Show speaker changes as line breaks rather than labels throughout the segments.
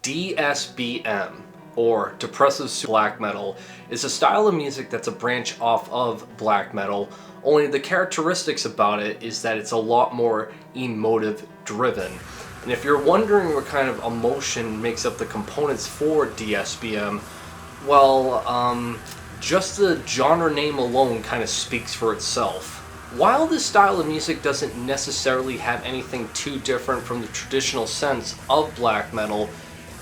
DSBM, or depressive black metal, is a style of music that's a branch off of black metal, only the characteristics about it is that it's a lot more emotive driven. And if you're wondering what kind of emotion makes up the components for DSBM, well, just the genre name alone kind of speaks for itself. While this style of music doesn't necessarily have anything too different from the traditional sense of black metal,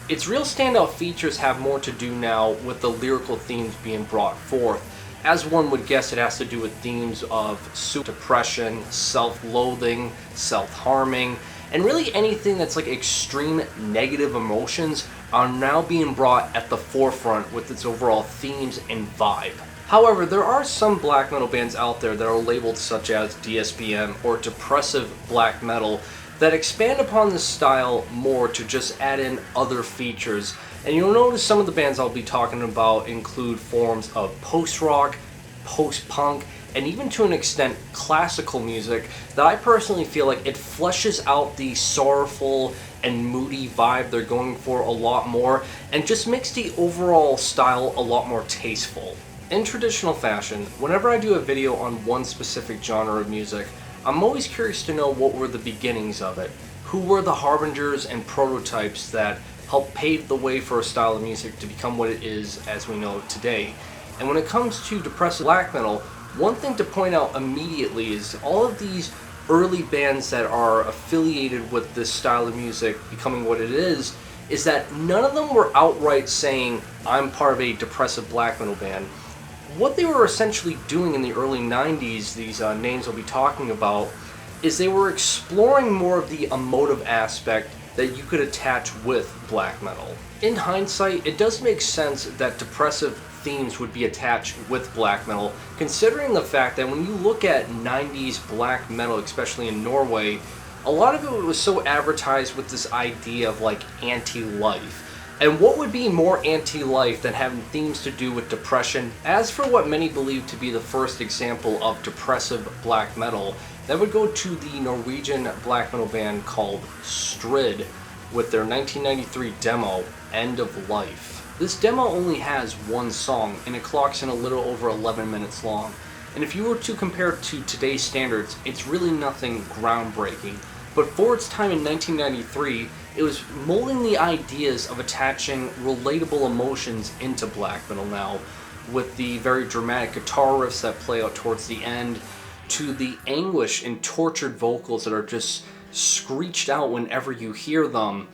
its real standout features have more to do now with the lyrical themes being brought forth. As one would guess, it has to do with themes of depression, self-loathing, self-harming, and really anything that's like extreme negative emotions are now being brought at the forefront with its overall themes and vibe. However, there are some black metal bands out there that are labeled such as DSBM or depressive black metal that expand upon this style more to just add in other features. And you'll notice some of the bands I'll be talking about include forms of post-rock, post-punk, and even to an extent classical music that I personally feel like it fleshes out the sorrowful and moody vibe they're going for a lot more and just makes the overall style a lot more tasteful. In traditional fashion, whenever I do a video on one specific genre of music, I'm always curious to know what were the beginnings of it. Who were the harbingers and prototypes that helped pave the way for a style of music to become what it is as we know it today. And when it comes to depressive black metal, one thing to point out immediately is all of these early bands that are affiliated with this style of music becoming what it is that none of them were outright saying, I'm part of a depressive black metal band. What they were essentially doing in the early 90s, these names I'll be talking about, is they were exploring more of the emotive aspect that you could attach with black metal. In hindsight, it does make sense that depressive themes would be attached with black metal, considering the fact that when you look at 90s black metal, especially in Norway, a lot of it was so advertised with this idea of like anti-life. And what would be more anti-life than having themes to do with depression? As for what many believe to be the first example of depressive black metal, that would go to the Norwegian black metal band called Strid with their 1993 demo, End of Life. This demo only has one song and it clocks in a little over 11 minutes long. And if you were to compare it to today's standards, it's really nothing groundbreaking. But for its time in 1993, it was molding the ideas of attaching relatable emotions into black metal now, with the very dramatic guitar riffs that play out towards the end, to the anguish and tortured vocals that are just screeched out whenever you hear them.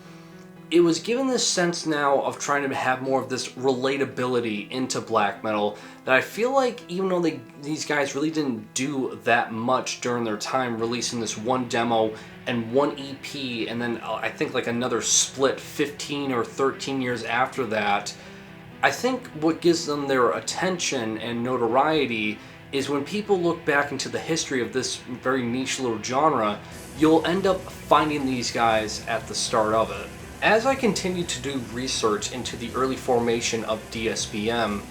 It was given this sense now of trying to have more of this relatability into black metal that I feel like even though these guys really didn't do that much during their time releasing this one demo and one EP and then I think like another split 15 or 13 years after that, I think what gives them their attention and notoriety is when people look back into the history of this very niche little genre, you'll end up finding these guys at the start of it. As I continued to do research into the early formation of DSBM,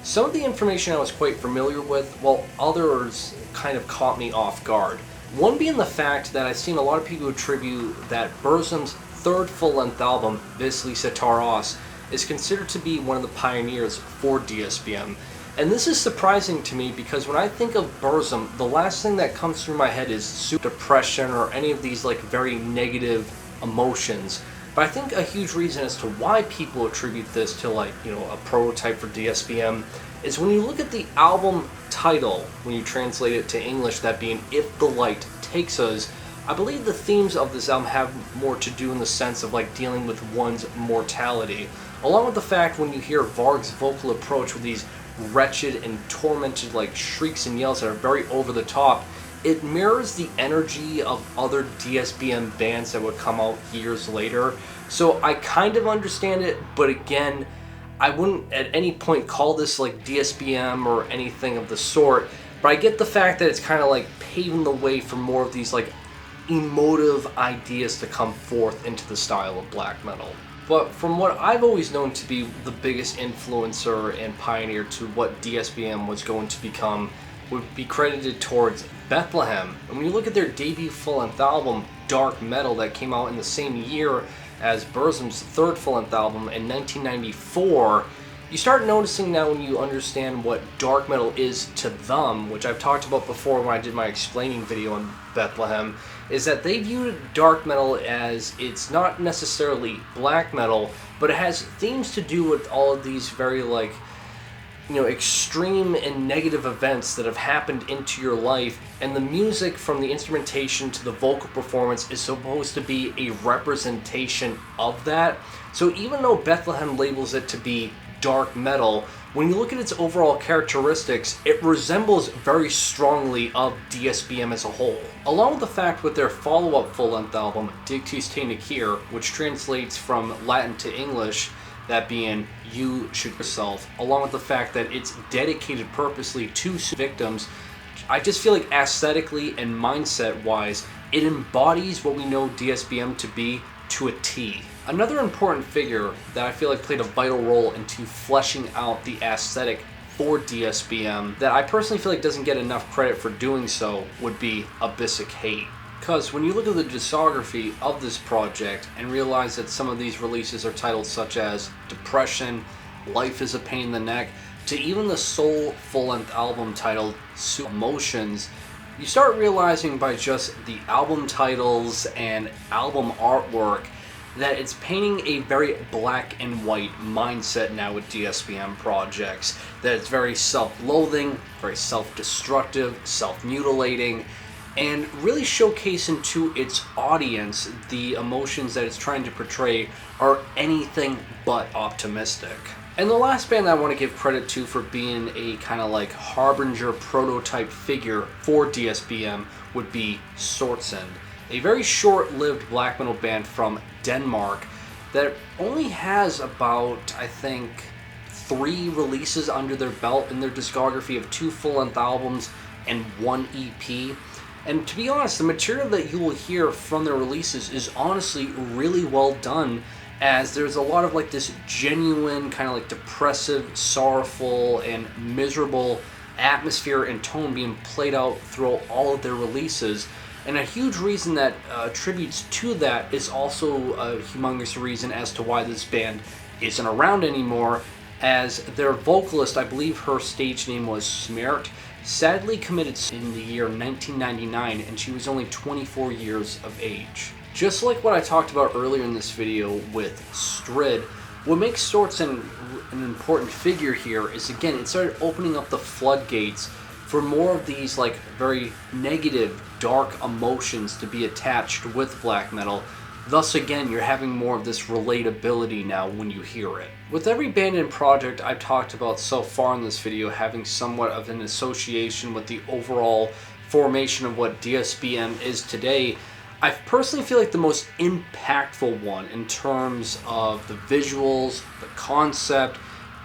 some of the information I was quite familiar with, while others kind of caught me off guard. One being the fact that I've seen a lot of people attribute that Burzum's third full-length album, Vysli Sataros, is considered to be one of the pioneers for DSBM. And this is surprising to me because when I think of Burzum, the last thing that comes through my head is depression or any of these like very negative emotions. But I think a huge reason as to why people attribute this to like, you know, a prototype for DSBM is when you look at the album title, when you translate it to English, that being If the Light Takes Us, I believe the themes of this album have more to do in the sense of like dealing with one's mortality. Along with the fact when you hear Varg's vocal approach with these wretched and tormented like shrieks and yells that are very over the top, it mirrors the energy of other DSBM bands that would come out years later. So I kind of understand it, but again, I wouldn't at any point call this like DSBM or anything of the sort, but I get the fact that it's kind of like paving the way for more of these like emotive ideas to come forth into the style of black metal. But from what I've always known to be the biggest influencer and pioneer to what DSBM was going to become would be credited towards Bethlehem. And when you look at their debut full-length album, Dark Metal, that came out in the same year as Burzum's third full-length album in 1994, you start noticing now when you understand what dark metal is to them, which I've talked about before when I did my explaining video on Bethlehem, is that they viewed dark metal as it's not necessarily black metal, but it has themes to do with all of these very extreme and negative events that have happened into your life, and the music from the instrumentation to the vocal performance is supposed to be a representation of that. So even though Bethlehem labels it to be dark metal, when you look at its overall characteristics, it resembles very strongly of DSBM as a whole. Along with the fact with their follow-up full-length album, Dictus Te Necir, which translates from Latin to English, that being you shoot yourself, along with the fact that it's dedicated purposely to victims, I just feel like aesthetically and mindset-wise, it embodies what we know DSBM to be to a T. Another important figure that I feel like played a vital role into fleshing out the aesthetic for DSBM that I personally feel like doesn't get enough credit for doing so would be Abyssic Hate. Because when you look at the discography of this project and realize that some of these releases are titled such as Depression, Life is a Pain in the Neck, to even the sole full-length album titled Emotions, you start realizing by just the album titles and album artwork that it's painting a very black and white mindset now with DSBM projects. That it's very self-loathing, very self-destructive, self-mutilating, and really showcasing to its audience the emotions that it's trying to portray are anything but optimistic. And the last band that I want to give credit to for being a kind of like harbinger prototype figure for DSBM would be Sortsind, a very short-lived black metal band from Denmark that only has about, I think, 3 releases under their belt in their discography of 2 full-length albums and 1 EP. And to be honest, the material that you will hear from their releases is honestly really well done, as there's a lot of like this genuine kind of like depressive, sorrowful, and miserable atmosphere and tone being played out throughout all of their releases. And a huge reason that attributes to that is also a humongous reason as to why this band isn't around anymore, as their vocalist, I believe her stage name was Smert, sadly committed in the year 1999, and she was only 24 years of age. Just like what I talked about earlier in this video with Strid, what makes Sortsind an important figure here is, again, it started opening up the floodgates for more of these like very negative, dark emotions to be attached with black metal. Thus again, you're having more of this relatability now when you hear it. With every band and project I've talked about so far in this video having somewhat of an association with the overall formation of what DSBM is today, I personally feel like the most impactful one in terms of the visuals, the concept,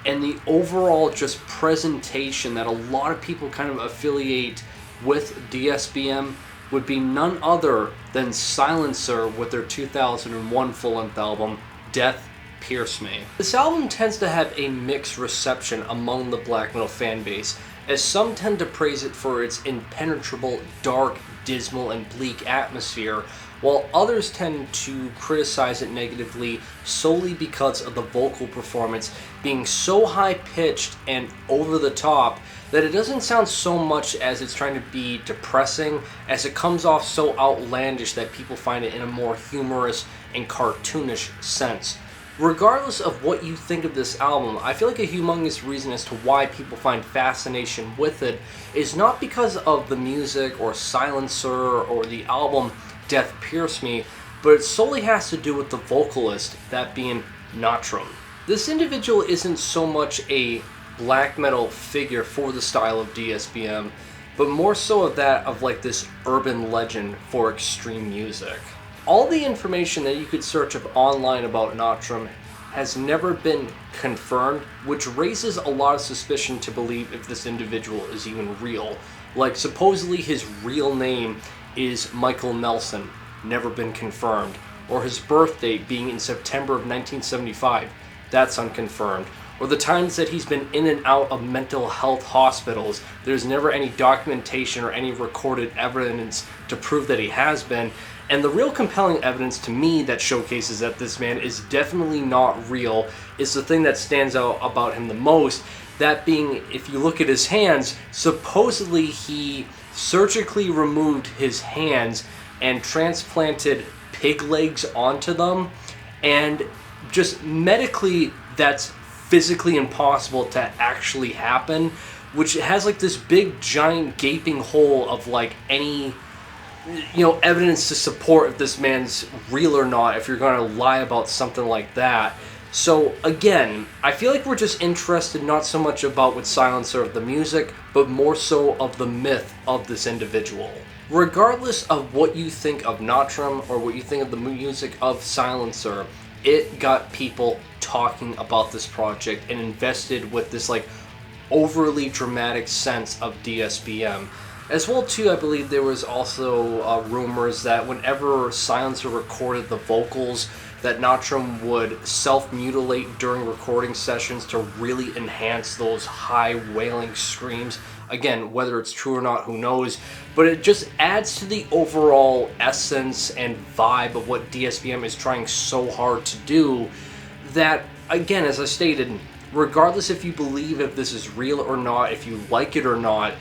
and the overall just presentation that a lot of people kind of affiliate with DSBM would be none other than Silencer with their 2001 full-length album, Death Pierce Me. This album tends to have a mixed reception among the black metal fan base, as some tend to praise it for its impenetrable, dark, dismal, and bleak atmosphere, while others tend to criticize it negatively solely because of the vocal performance being so high-pitched and over-the-top that it doesn't sound so much as it's trying to be depressing, as it comes off so outlandish that people find it in a more humorous and cartoonish sense. Regardless of what you think of this album, I feel like a humongous reason as to why people find fascination with it is not because of the music or Silencer or the album Death Pierce Me, but it solely has to do with the vocalist, that being Drohtnung. This individual isn't so much a black metal figure for the style of DSBM, but more so of that of like this urban legend for extreme music. All the information that you could search up online about Drohtnung has never been confirmed, which raises a lot of suspicion to believe if this individual is even real. Like, supposedly his real name is Michael Nelson, never been confirmed. Or his birth date being in September of 1975, that's unconfirmed. Or the times that he's been in and out of mental health hospitals, there's never any documentation or any recorded evidence to prove that he has been. And the real compelling evidence to me that showcases that this man is definitely not real is the thing that stands out about him the most. That being, if you look at his hands, supposedly he surgically removed his hands and transplanted pig legs onto them. And just medically, that's physically impossible to actually happen, which has like this big giant gaping hole of like any evidence to support if this man's real or not, if you're going to lie about something like that. So again, I feel like we're just interested not so much about with Silencer of the music, but more so of the myth of this individual. Regardless of what you think of Nachtrum or what you think of the music of Silencer, it got people talking about this project and invested with this like overly dramatic sense of DSBM. As well too, I believe there was also rumors that whenever Silencer recorded the vocals, that Nachtrum would self-mutilate during recording sessions to really enhance those high wailing screams. Again, whether it's true or not, who knows, but it just adds to the overall essence and vibe of what DSBM is trying so hard to do, that, again, as I stated, regardless if you believe if this is real or not, if you like it or not,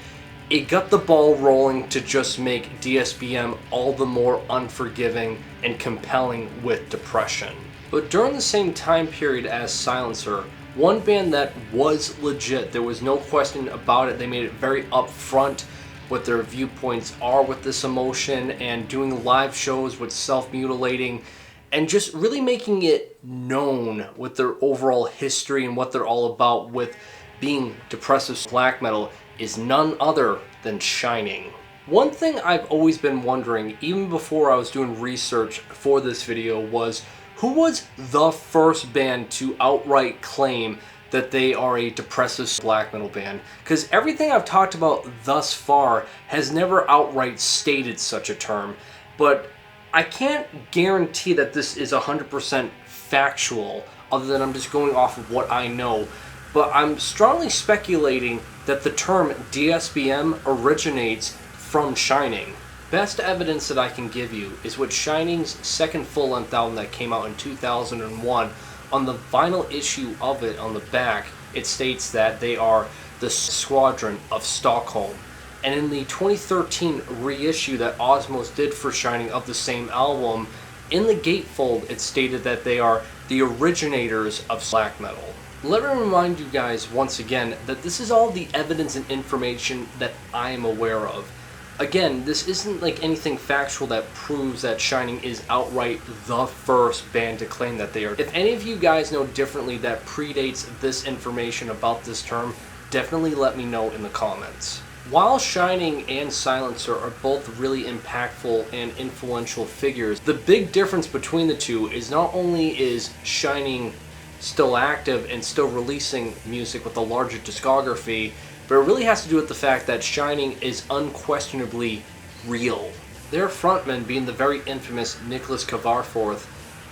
it got the ball rolling to just make DSBM all the more unforgiving and compelling with depression. But during the same time period as Silencer, one band that was legit, there was no question about it, they made it very upfront what their viewpoints are with this emotion and doing live shows with self-mutilating and just really making it known with their overall history and what they're all about with being depressive black metal, is none other than Shining. One thing I've always been wondering, even before I was doing research for this video, was who was the first band to outright claim that they are a depressive black metal band? Because everything I've talked about thus far has never outright stated such a term, but I can't guarantee that this is 100% factual, other than I'm just going off of what I know. But I'm strongly speculating that the term DSBM originates from Shining. Best evidence that I can give you is with Shining's second full-length album that came out in 2001. On the vinyl issue of it, on the back, it states that they are the Squadron of Stockholm. And in the 2013 reissue that Osmos did for Shining of the same album, in the gatefold it stated that they are the originators of black metal. Let me remind you guys once again that this is all the evidence and information that I am aware of. Again, this isn't like anything factual that proves that Shining is outright the first band to claim that they are. If any of you guys know differently that predates this information about this term, definitely let me know in the comments. While Shining and Silencer are both really impactful and influential figures, the big difference between the two is not only is Shining still active and still releasing music with a larger discography, but it really has to do with the fact that Shining is unquestionably real. Their frontman, being the very infamous Nicholas Kvarforth,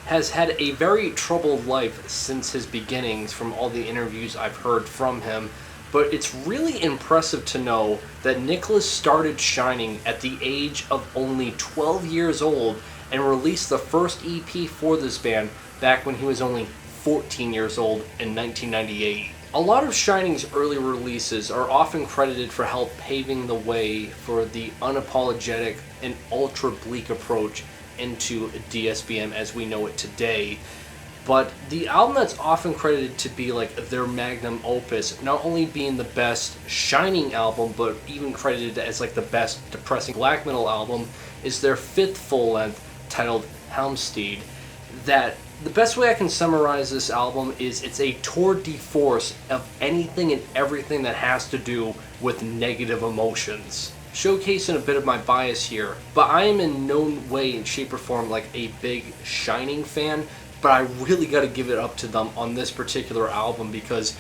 has had a very troubled life since his beginnings from all the interviews I've heard from him, but it's really impressive to know that Nicholas started Shining at the age of only 12 years old and released the first EP for this band back when he was only 14 years old in 1998. A lot of Shining's early releases are often credited for help paving the way for the unapologetic and ultra bleak approach into DSBM as we know it today. But the album that's often credited to be like their magnum opus, not only being the best Shining album, but even credited as like the best depressing black metal album, is their fifth full-length titled Helmsteed. That the best way I can summarize this album is it's a tour de force of anything and everything that has to do with negative emotions. Showcasing a bit of my bias here, but I am in no way, shape, or form like a big Shining fan, but I really got to give it up to them on this particular album because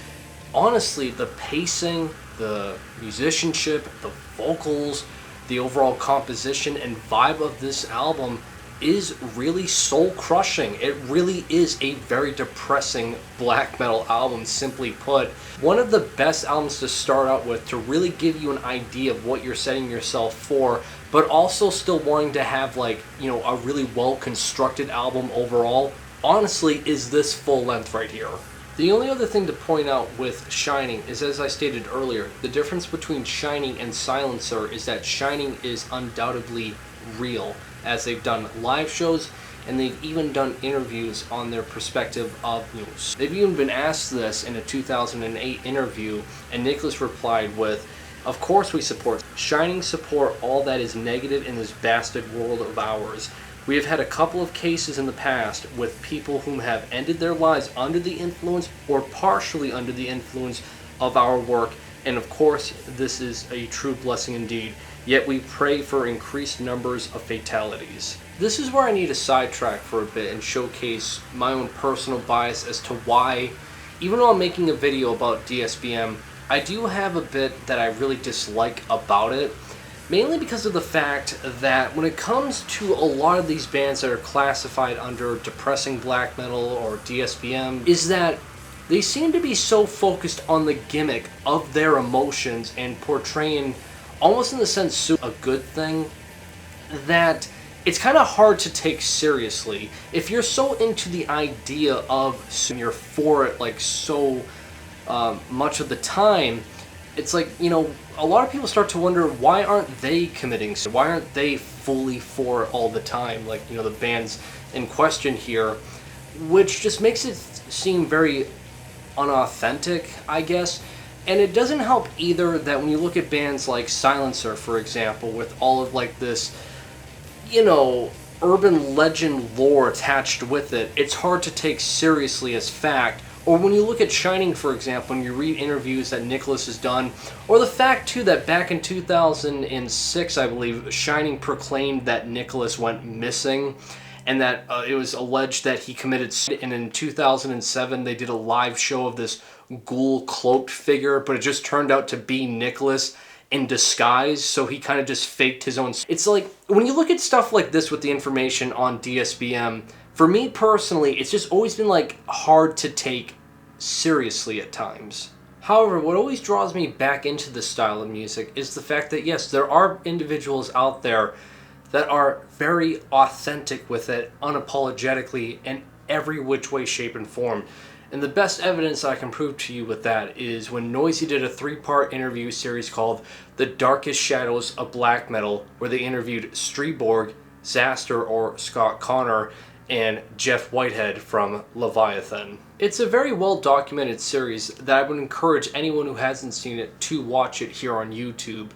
honestly, the pacing, the musicianship, the vocals, the overall composition and vibe of this album is really soul-crushing. It really is a very depressing black metal album, simply put. One of the best albums to start out with to really give you an idea of what you're setting yourself for, but also still wanting to have like, you know, a really well constructed album overall, honestly, is this full length right here. The only other thing to point out with Shining is, as I stated earlier, the difference between Shining and Silencer is that Shining is undoubtedly real, as they've done live shows and they've even done interviews on their perspective of news. They've even been asked this in a 2008 interview, and Nicholas replied with, "Of course we support Shining, support all that is negative in this bastard world of ours. We have had a couple of cases in the past with people whom have ended their lives under the influence or partially under the influence of our work, and of course this is a true blessing indeed. Yet we pray for increased numbers of fatalities." This is where I need to sidetrack for a bit and showcase my own personal bias as to why, even though I'm making a video about DSBM, I do have a bit that I really dislike about it. Mainly because of the fact that when it comes to a lot of these bands that are classified under depressing black metal or DSBM, is that they seem to be so focused on the gimmick of their emotions and portraying, almost in the sense, a good thing, that it's kind of hard to take seriously. If you're so into the idea of, you're for it like so much of the time, it's like, you know, a lot of people start to wonder, why aren't they committing? Why aren't they fully for it all the time? Like, you know, the bands in question here, which just makes it seem very unauthentic, I guess. And it doesn't help either that when you look at bands like Silencer, for example, with all of like this, you know, urban legend lore attached with it, it's hard to take seriously as fact. Or when you look at Shining, for example, and you read interviews that Nicholas has done, or the fact, too, that back in 2006, I believe, Shining proclaimed that Nicholas went missing, and that it was alleged that he committed suicide. And in 2007, they did a live show of this ghoul cloaked figure, but it just turned out to be Nicholas in disguise, so he kind of just faked his own. It's like, when you look at stuff like this with the information on DSBM, for me personally, it's just always been like hard to take seriously at times. However, what always draws me back into this style of music is the fact that yes, there are individuals out there that are very authentic with it, unapologetically, in every which way, shape, and form. And the best evidence I can prove to you with that is when Noisy did a 3-part interview series called The Darkest Shadows of Black Metal, where they interviewed Strid, Xaster or Scott Connor, and Jeff Whitehead from Leviathan. It's a very well documented series that I would encourage anyone who hasn't seen it to watch it here on YouTube.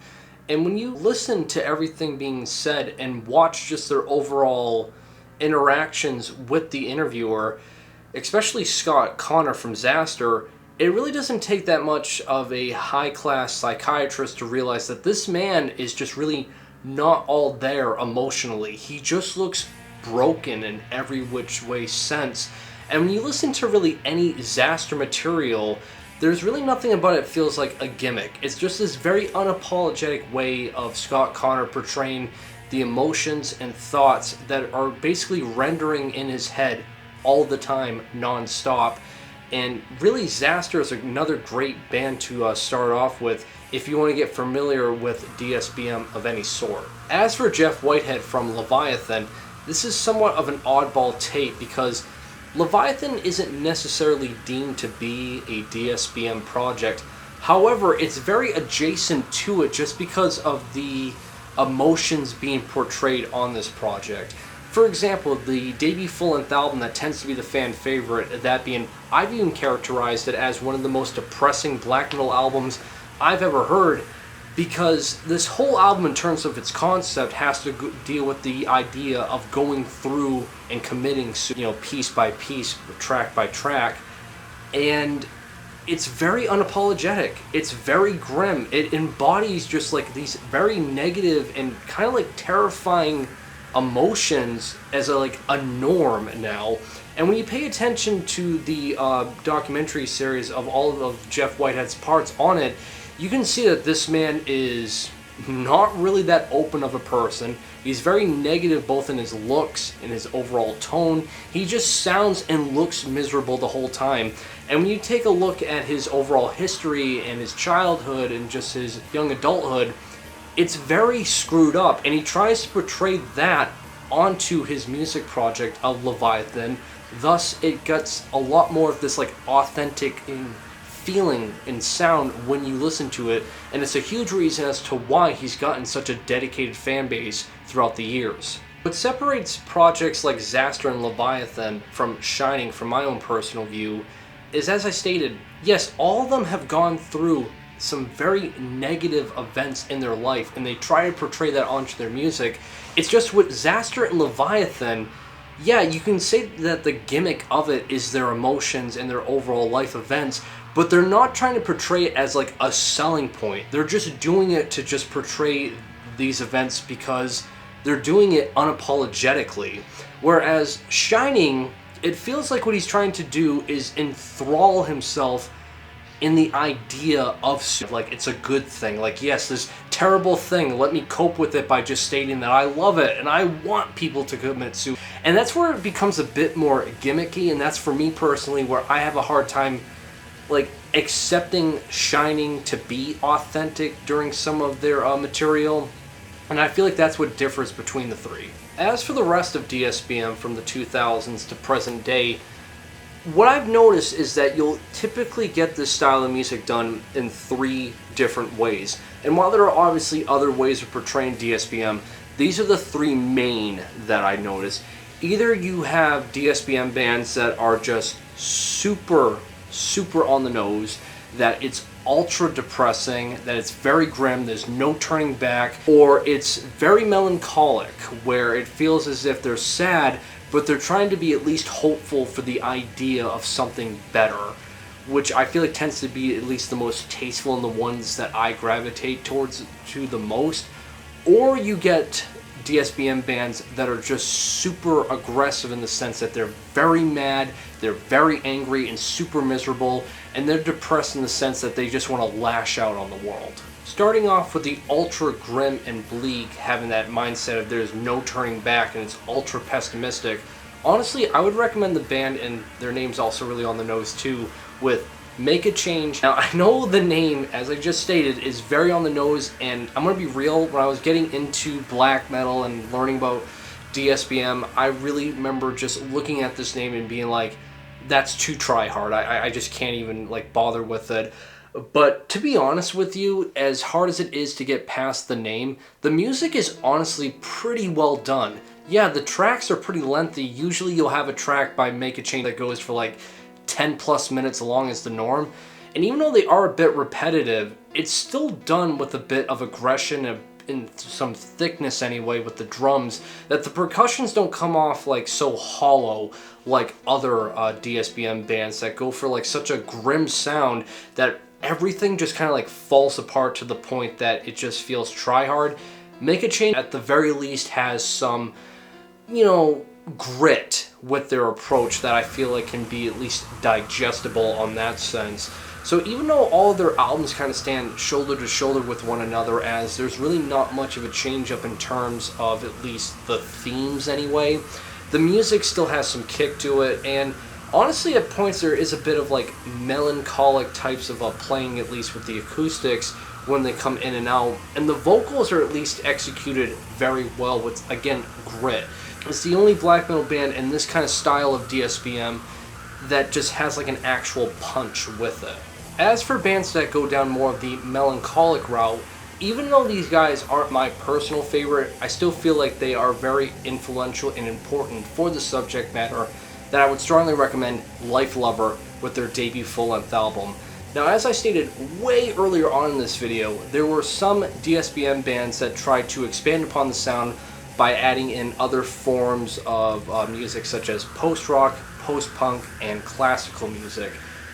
And when you listen to everything being said and watch just their overall interactions with the interviewer, especially Scott Connor from Xaster, it really doesn't take that much of a high-class psychiatrist to realize that this man is just really not all there emotionally. He just looks broken in every which way sense. And when you listen to really any Xaster material, there's really nothing about it feels like a gimmick. It's just this very unapologetic way of Scott Connor portraying the emotions and thoughts that are basically rendering in his head all the time, non-stop. And really, Xaster is another great band to start off with if you want to get familiar with DSBM of any sort. As for Jeff Whitehead from Leviathan, this is somewhat of an oddball take because Leviathan isn't necessarily deemed to be a DSBM project. However, it's very adjacent to it just because of the emotions being portrayed on this project. For example, the debut full-length album that tends to be the fan favorite, that being, I've even characterized it as one of the most depressing black metal albums I've ever heard, because this whole album in terms of its concept has to deal with the idea of going through and committing, you know, piece by piece, track by track, and it's very unapologetic. It's very grim. It embodies just like these very negative and kind of like terrifying emotions as a norm now. And when you pay attention to the documentary series of all of Jeff Whitehead's parts on it, you can see that this man is not really that open of a person. He's very negative both in his looks and his overall tone. He just sounds and looks miserable the whole time. And when you take a look at his overall history and his childhood and just his young adulthood, it's very screwed up, and he tries to portray that onto his music project of Leviathan. Thus, it gets a lot more of this like authentic feeling and sound when you listen to it, and it's a huge reason as to why he's gotten such a dedicated fan base throughout the years. What separates projects like Xastra and Leviathan from Shining, from my own personal view, is, as I stated, yes, all of them have gone through some very negative events in their life, and they try to portray that onto their music. It's just with Xastra and Leviathan, yeah, you can say that the gimmick of it is their emotions and their overall life events, but they're not trying to portray it as like a selling point. They're just doing it to just portray these events because they're doing it unapologetically. Whereas Shining, it feels like what he's trying to do is enthrall himself in the idea of, like, it's a good thing. Like, yes, this terrible thing, let me cope with it by just stating that I love it and I want people to commit suicide. And that's where it becomes a bit more gimmicky, and that's for me personally where I have a hard time, like, accepting Shining to be authentic during some of their material. And I feel like that's what differs between the three. As for the rest of DSBM from the 2000s to present day, what I've noticed is that you'll typically get this style of music done in three different ways. And while there are obviously other ways of portraying DSBM, these are the three main that I noticed. Either you have DSBM bands that are just super on the nose, that it's ultra depressing, that it's very grim, there's no turning back, or it's very melancholic, where it feels as if they're sad, but they're trying to be at least hopeful for the idea of something better, which I feel like tends to be at least the most tasteful and the ones that I gravitate towards to the most. Or you get DSBM bands that are just super aggressive in the sense that they're very mad, they're very angry and super miserable, and they're depressed in the sense that they just want to lash out on the world. Starting off with the ultra grim and bleak, having that mindset of there's no turning back and it's ultra pessimistic, honestly, I would recommend the band, and their name's also really on the nose too, with Make a Change. Now, I know the name, as I just stated, is very on the nose, and I'm going to be real, when I was getting into black metal and learning about DSBM, I really remember just looking at this name and being like, that's too try hard. I just can't even like bother with it. But to be honest with you, as hard as it is to get past the name, the music is honestly pretty well done. Yeah, the tracks are pretty lengthy. Usually you'll have a track by Make a Change that goes for like 10 plus minutes long as the norm. And even though they are a bit repetitive, it's still done with a bit of aggression and some thickness anyway with the drums, that the percussions don't come off like so hollow like other DSBM bands that go for like such a grim sound that everything just kind of like falls apart to the point that it just feels try hard. Make a Change at the very least has some, you know, grit with their approach that I feel like can be at least digestible on that sense. So even though all of their albums kind of stand shoulder to shoulder with one another, as there's really not much of a change up in terms of at least the themes anyway, the music still has some kick to it, and honestly at points there is a bit of like melancholic types of playing, at least with the acoustics when they come in and out, and the vocals are at least executed very well with, again, grit. It's the only black metal band in this kind of style of DSBM that just has like an actual punch with it. As for bands that go down more of the melancholic route, even though these guys aren't my personal favorite, I still feel like they are very influential and important for the subject matter, that I would strongly recommend Life Lover with their debut full-length album. Now, as I stated way earlier on in this video, there were some DSBM bands that tried to expand upon the sound by adding in other forms of music such as post-rock, post-punk, and classical music.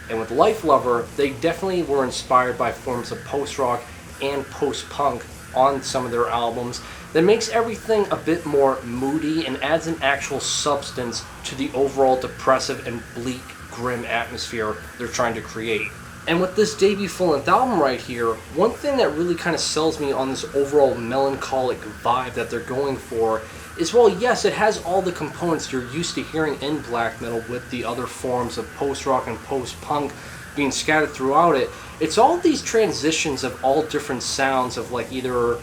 And with Life Lover, they definitely were inspired by forms of post-rock and post-punk on some of their albums that makes everything a bit more moody and adds an actual substance to the overall depressive and bleak, grim atmosphere they're trying to create. And with this debut full-length album right here, one thing that really kind of sells me on this overall melancholic vibe that they're going for is, well, yes, it has all the components you're used to hearing in black metal with the other forms of post-rock and post-punk being scattered throughout it. It's all these transitions of all different sounds of like either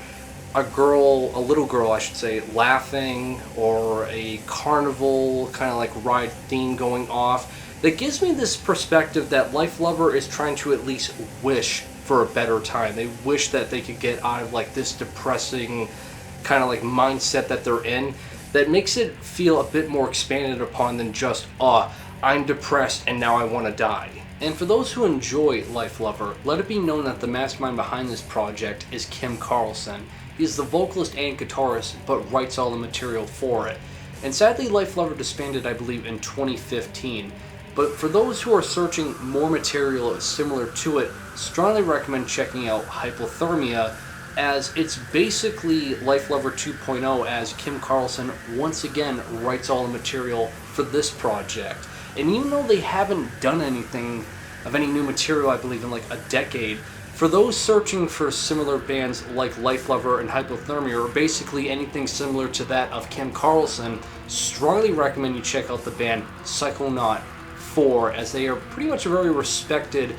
a little girl I should say, laughing, or a carnival kind of like ride theme going off, that gives me this perspective that Life Lover is trying to at least wish for a better time. They wish that they could get out of like this depressing kind of like mindset that they're in, that makes it feel a bit more expanded upon than just, I'm depressed and now I want to die. And for those who enjoy Life Lover, let it be known that the mastermind behind this project is Kim Carlson. He's the vocalist and guitarist, but writes all the material for it. And sadly, Life Lover disbanded, I believe, in 2015. But for those who are searching more material similar to it, strongly recommend checking out Hypothermia, as it's basically Life Lover 2.0, as Kim Carlson once again writes all the material for this project. And even though they haven't done anything of any new material, I believe, in like a decade, for those searching for similar bands like Life Lover and Hypothermia, or basically anything similar to that of Kim Carlson, strongly recommend you check out the band Psychonaut 4, as they are pretty much a very respected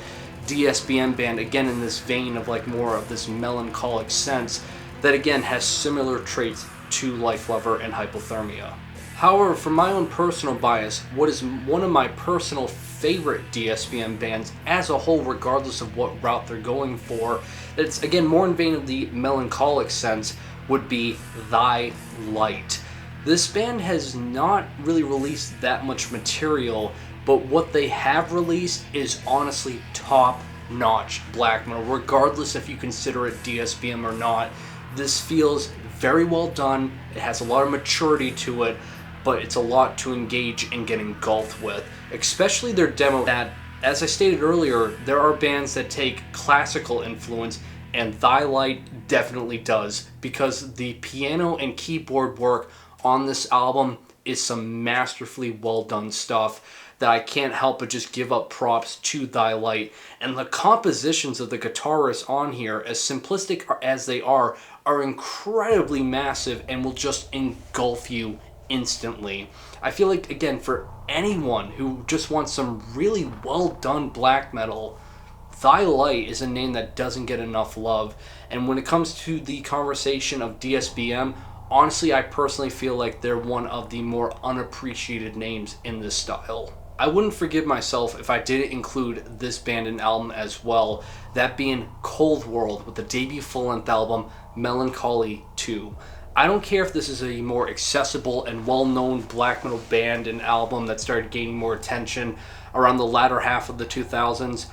DSBM band, again in this vein of like more of this melancholic sense, that again has similar traits to Life Lover and Hypothermia. However, for my own personal bias, what is one of my personal favorite DSBM bands as a whole, regardless of what route they're going for, that's again more in vein of the melancholic sense, would be Thy Light. This band has not really released that much material, but what they have released is honestly top-notch black metal, regardless if you consider it DSBM or not. This feels very well done, it has a lot of maturity to it, but it's a lot to engage and get engulfed with, especially their demo that, as I stated earlier, there are bands that take classical influence, and Thy Light definitely does, because the piano and keyboard work on this album is some masterfully well done stuff that I can't help but just give up props to Thy Light. And the compositions of the guitarists on here, as simplistic as they are incredibly massive and will just engulf you instantly. I feel like, again, for anyone who just wants some really well done black metal, Thy Light is a name that doesn't get enough love. And when it comes to the conversation of DSBM, honestly, I personally feel like they're one of the more unappreciated names in this style. I wouldn't forgive myself if I didn't include this band and album as well, that being Coldworld with the debut full-length album Melancholic 2. I don't care if this is a more accessible and well-known black metal band and album that started gaining more attention around the latter half of the 2000s.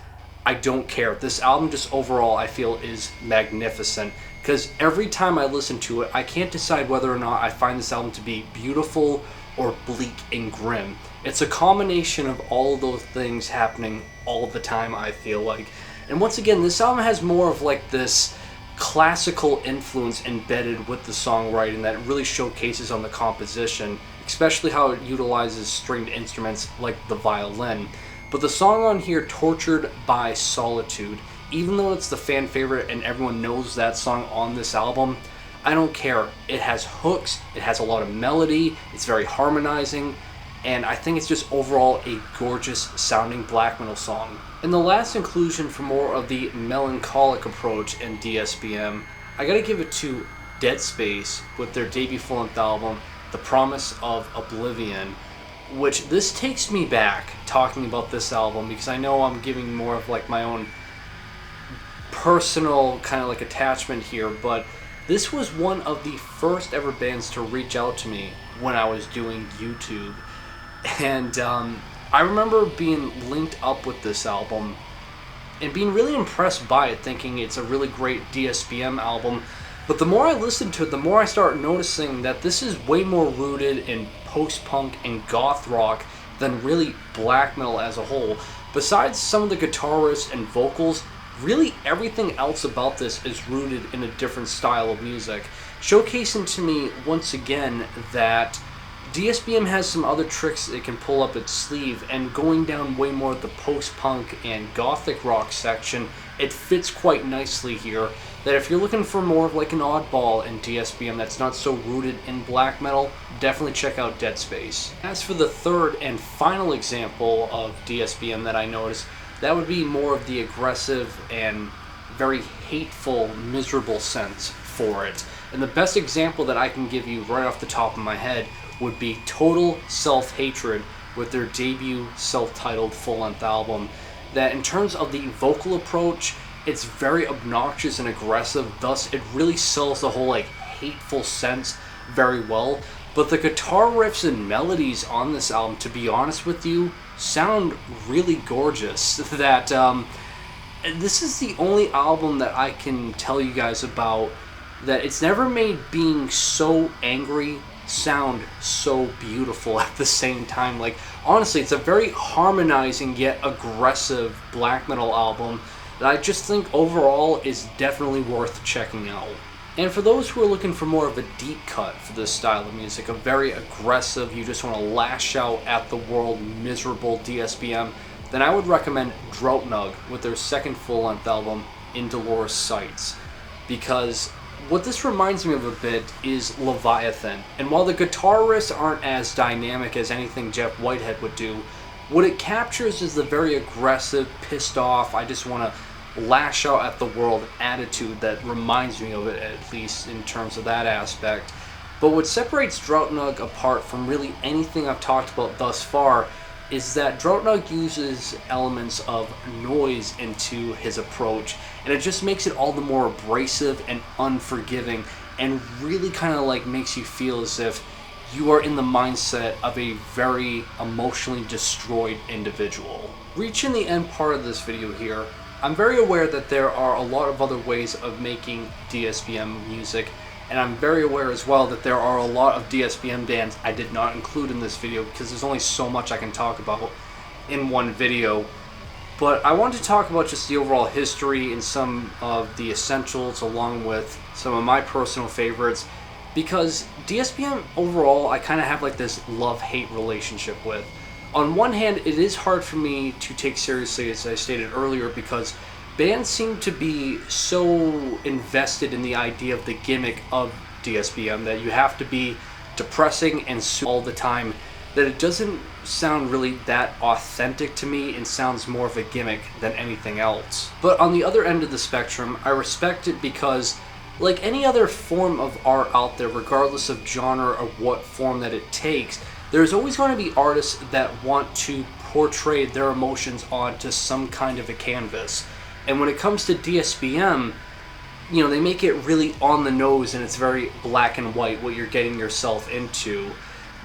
I don't care. This album just overall I feel is magnificent, because every time I listen to it, I can't decide whether or not I find this album to be beautiful or bleak and grim. It's a combination of all of those things happening all the time, I feel like. And once again, this album has more of like this classical influence embedded with the songwriting that really showcases on the composition, especially how it utilizes stringed instruments like the violin. But the song on here, Tortured by Solitude, even though it's the fan favorite and everyone knows that song on this album, I don't care. It has hooks, it has a lot of melody, it's very harmonizing, and I think it's just overall a gorgeous sounding black metal song. And the last inclusion for more of the melancholic approach in DSBM, I gotta give it to Dead Space with their debut full-length album, The Promise of Oblivion, which this takes me back talking about this album, because I know I'm giving more of like my own personal kind of like attachment here, but this was one of the first ever bands to reach out to me when I was doing YouTube. And I remember being linked up with this album and being really impressed by it, thinking it's a really great DSBM album. But the more I listened to it, the more I start noticing that this is way more rooted in post-punk and goth rock than really black metal as a whole. Besides some of the guitarists and vocals, really everything else about this is rooted in a different style of music, showcasing to me once again that DSBM has some other tricks it can pull up its sleeve, and going down way more of the post-punk and gothic rock section, it fits quite nicely here. That if you're looking for more of like an oddball in DSBM that's not so rooted in black metal, definitely check out Dead Space. As for the third and final example of DSBM that I noticed, that would be more of the aggressive and very hateful, miserable sense for it. And the best example that I can give you right off the top of my head would be Totalselfhatred with their debut self-titled full-length album. That in terms of the vocal approach, it's very obnoxious and aggressive, thus it really sells the whole like hateful sense very well. But the guitar riffs and melodies on this album, to be honest with you, sound really gorgeous. That this is the only album that I can tell you guys about that it's never made being so angry sound so beautiful at the same time. Like, honestly, it's a very harmonizing yet aggressive black metal album that I just think overall is definitely worth checking out. And for those who are looking for more of a deep cut for this style of music, a very aggressive, you just want to lash out at the world, miserable DSBM, then I would recommend Drohtnung with their second full-length album, Indolorous Sights. Because what this reminds me of a bit is Leviathan. And while the guitar riffs aren't as dynamic as anything Jeff Whitehead would do, what it captures is the very aggressive, pissed off, I just want to lash out at the world attitude that reminds me of it, at least in terms of that aspect. But what separates Drohtnung apart from really anything I've talked about thus far is that Drohtnung uses elements of noise into his approach, and it just makes it all the more abrasive and unforgiving, and really kind of like makes you feel as if you are in the mindset of a very emotionally destroyed individual. Reaching the end part of this video here, I'm very aware that there are a lot of other ways of making DSBM music, and I'm very aware as well that there are a lot of DSBM bands I did not include in this video because there's only so much I can talk about in one video. But I wanted to talk about just the overall history and some of the essentials along with some of my personal favorites, because DSBM overall I kind of have like this love-hate relationship with. On one hand, it is hard for me to take seriously, as I stated earlier, because bands seem to be so invested in the idea of the gimmick of DSBM that you have to be depressing and all the time, that it doesn't sound really that authentic to me and sounds more of a gimmick than anything else. But on the other end of the spectrum, I respect it because, like any other form of art out there, regardless of genre or what form that it takes, there's always going to be artists that want to portray their emotions onto some kind of a canvas. And when it comes to DSBM, you know, they make it really on the nose and it's very black and white what you're getting yourself into.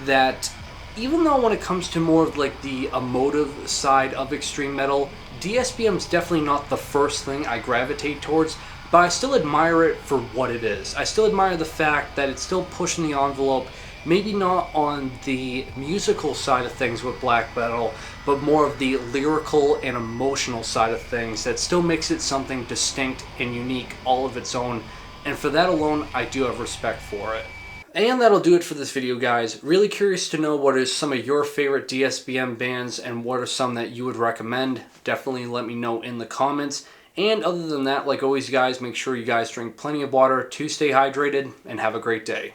That even though when it comes to more of like the emotive side of extreme metal, DSBM's definitely not the first thing I gravitate towards, but I still admire it for what it is. I still admire the fact that it's still pushing the envelope, maybe not on the musical side of things with black metal, but more of the lyrical and emotional side of things that still makes it something distinct and unique all of its own, and for that alone I do have respect for it. And that'll do it for this video, guys. Really curious to know what is some of your favorite DSBM bands and what are some that you would recommend. Definitely let me know in the comments. And other than that, like always guys, make sure you guys drink plenty of water to stay hydrated and have a great day.